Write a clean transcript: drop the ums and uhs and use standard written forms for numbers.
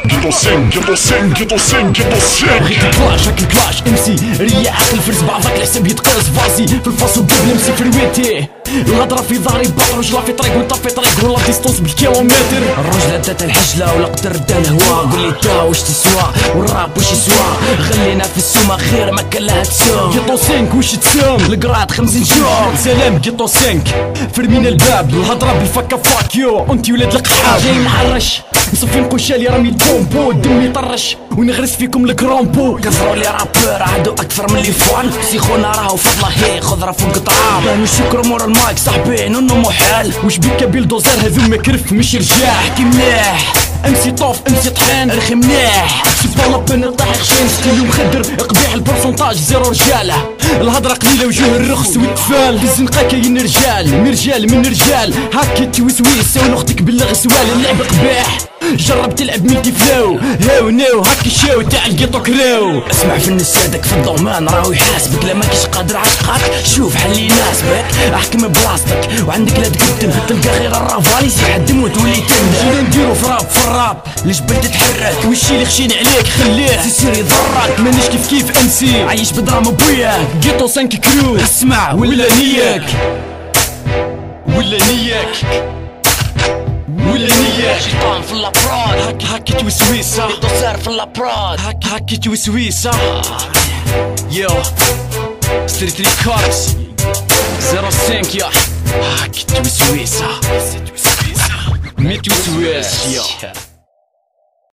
جيتو سين جيتو سين جيتو سين جيتو سين. بغيت الكلاش هاك الكلاش امسي ريا عاقل فرز بعضك الحساب يتقاس فازي في الفاصو بوب نمسي في رويتي الهضره في ضهري باطروج لا في طريق وانت في طريق ولا ديستونس بالكيلومتر. الرجله دات الحجله ولا قدر دا الهوا قول لي تا واش تسوى والراب واش يسوى غلينا في السومه خير ما كان لها تسوم. جيتو 5 واش تسام القراد 50 جوع سلام جيتو 5 فرمينا الباب الهضره بالفكا فاك يو انتي ولاد القحاب جاي نحرش نصفي نقوشالي رامي البومبو دمي طرش ونغرس فيكم الكرومبو كسروا لي رابور عادوا اكثر من اللي فون سيخونا راهو فضله هي خضره فوق طعام بانو شكر مور المايك صاحبي نونو محال واش بيك بيلدوزر هذو مكرف مش رجال احكي مليح امسي طوف امسي طحين رخي مليح سيبا لابن الطاح خشين ستيلو مخدر قبيح البورسونتاج زيرو رجاله الهضره قليله وجوه الرخص والتفال بالزنقه كاين رجال من رجال هاكي توسويس سول اختك بالغسوال اللعب قبيح جرب تلعب ميتي فلو هاو ناو هاكي شاو تاع الجيتو كراو. اسمع في النسادك في الضمان راهو يحاسبك لا ماكيش قادر عشقاك شوف حل يناسبك احكم بلاصتك وعندك لا تقدم تلقى غير الرافاليس يحدم وتولي تندم. جينا نديرو في الراب الجبل تتحرك وشي اللي خشين عليك خليه يصير يضرك مانيش كيف امسي عايش بدراما بوياك جيتو 5 كرو اسمع ولا نياك شيطان في اللابراد هاكي توسويسة دوسار في اللابراد هاكي توسويسة يو ستريت ريكوردز 05 يا هاكي توسويسة مي توسويس يو